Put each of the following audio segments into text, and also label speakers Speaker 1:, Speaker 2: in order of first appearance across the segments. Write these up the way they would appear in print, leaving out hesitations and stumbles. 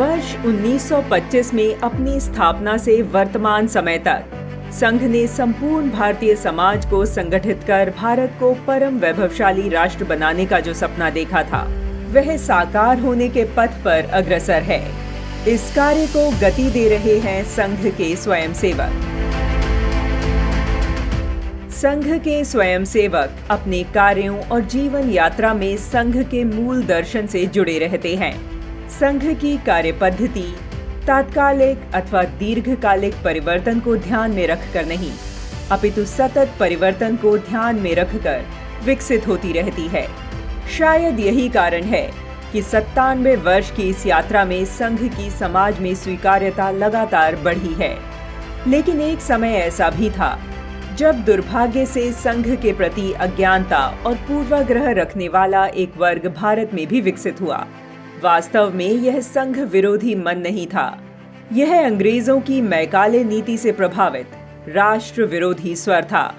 Speaker 1: वर्ष 1925 में अपनी स्थापना से वर्तमान समय तक संघ ने संपूर्ण भारतीय समाज को संगठित कर भारत को परम वैभवशाली राष्ट्र बनाने का जो सपना देखा था, वह साकार होने के पथ पर अग्रसर है। इस कार्य को गति दे रहे हैं संघ के स्वयंसेवक। संघ के स्वयंसेवक अपने कार्यों और जीवन यात्रा में संघ के मूल दर्शन से जुड़े रहते हैं। संघ की कार्य पद्धति तात्कालिक अथवा दीर्घकालिक परिवर्तन को ध्यान में रखकर नहीं, अपितु सतत परिवर्तन को ध्यान में रखकर विकसित होती रहती है। शायद यही कारण है कि 97 वर्ष की इस यात्रा में संघ की समाज में स्वीकार्यता लगातार बढ़ी है। लेकिन एक समय ऐसा भी था जब दुर्भाग्य से संघ के प्रति अज्ञानता और पूर्वाग्रह रखने वाला एक वर्ग भारत में भी विकसित हुआ। वास्तव में यह संघ विरोधी मन नहीं था, यह अंग्रेजों की मैकाले नीति से प्रभावित राष्ट्र विरोधी स्वर था,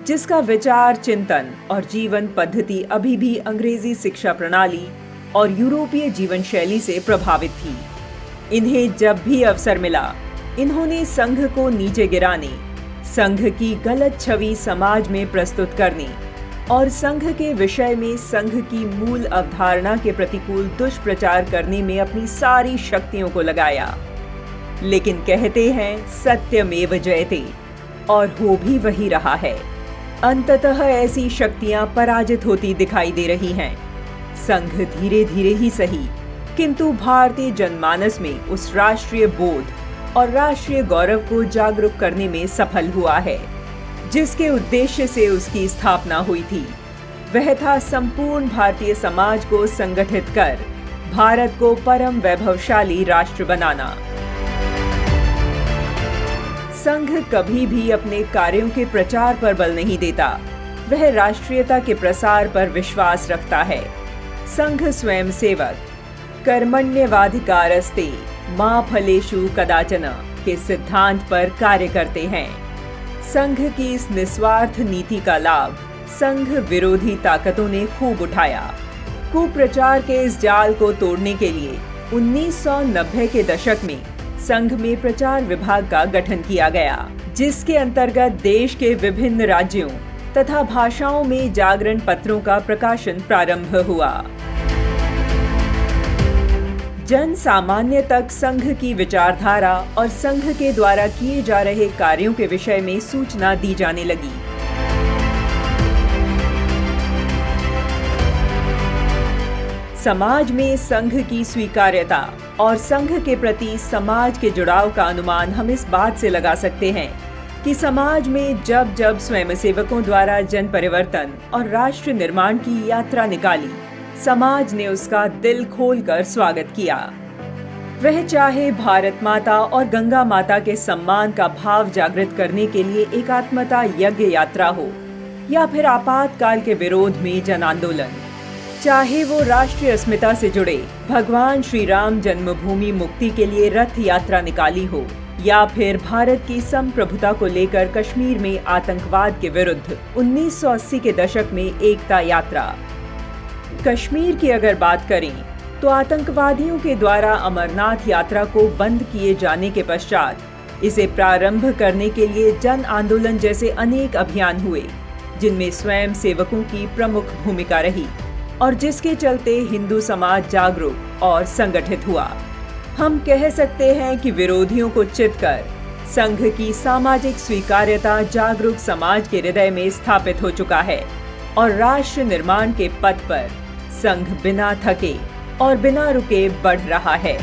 Speaker 1: जिसका विचार, चिंतन और जीवन पद्धति अभी भी अंग्रेजी शिक्षा प्रणाली और यूरोपीय जीवन शैली से प्रभावित थी। इन्हें जब भी अवसर मिला, इन्होंने संघ को नीचे गिराने, संघ की गलत छवि समाज में प्रस्तुत करने और संघ के विषय में संघ की मूल अवधारणा के प्रतिकूल दुष्प्रचार करने में अपनी सारी शक्तियों को लगाया। लेकिन कहते हैं सत्यमेव जयते, और हो भी वही रहा है। अंततः ऐसी शक्तियां पराजित होती दिखाई दे रही हैं। संघ धीरे धीरे ही सही, किंतु भारतीय जनमानस में उस राष्ट्रीय बोध और राष्ट्रीय गौरव को जागरूक करने में सफल हुआ है, जिसके उद्देश्य से उसकी स्थापना हुई थी। वह था संपूर्ण भारतीय समाज को संगठित कर भारत को परम वैभवशाली राष्ट्र बनाना। संघ कभी भी अपने कार्यों के प्रचार पर बल नहीं देता, वह राष्ट्रीयता के प्रसार पर विश्वास रखता है। संघ स्वयंसेवक कर्मण्येवाधिकारस्ते मा फलेषु कदाचन के सिद्धांत पर कार्य करते हैं। संघ की इस निस्वार्थ नीति का लाभ संघ विरोधी ताकतों ने खूब उठाया। कुप्रचार के इस जाल को तोड़ने के लिए 1990 के दशक में संघ में प्रचार विभाग का गठन किया गया, जिसके अंतर्गत देश के विभिन्न राज्यों तथा भाषाओं में जागरण पत्रों का प्रकाशन प्रारंभ हुआ। जन सामान्य तक संघ की विचारधारा और संघ के द्वारा किए जा रहे कार्यों के विषय में सूचना दी जाने लगी। समाज में संघ की स्वीकार्यता और संघ के प्रति समाज के जुड़ाव का अनुमान हम इस बात से लगा सकते हैं कि समाज में जब जब स्वयंसेवकों द्वारा जन परिवर्तन और राष्ट्र निर्माण की यात्रा निकाली, समाज ने उसका दिल खोलकर स्वागत किया। वह चाहे भारत माता और गंगा माता के सम्मान का भाव जागृत करने के लिए एकात्मता यज्ञ यात्रा हो, या फिर आपातकाल के विरोध में जन आंदोलन, चाहे वो राष्ट्रीय अस्मिता से जुड़े भगवान श्री राम जन्मभूमि मुक्ति के लिए रथ यात्रा निकाली हो, या फिर भारत की संप्रभुता को लेकर कश्मीर में आतंकवाद के विरुद्ध 1980 के दशक में एकता यात्रा। कश्मीर की अगर बात करें तो आतंकवादियों के द्वारा अमरनाथ यात्रा को बंद किए जाने के पश्चात इसे प्रारंभ करने के लिए जन आंदोलन जैसे अनेक अभियान हुए, जिनमें स्वयं सेवकों की प्रमुख भूमिका रही और जिसके चलते हिंदू समाज जागरूक और संगठित हुआ। हम कह सकते हैं कि विरोधियों को चित कर संघ की सामाजिक स्वीकार्यता जागरूक समाज के हृदय में स्थापित हो चुका है और राष्ट्र निर्माण के पथ पर संघ बिना थके और बिना रुके बढ़ रहा है।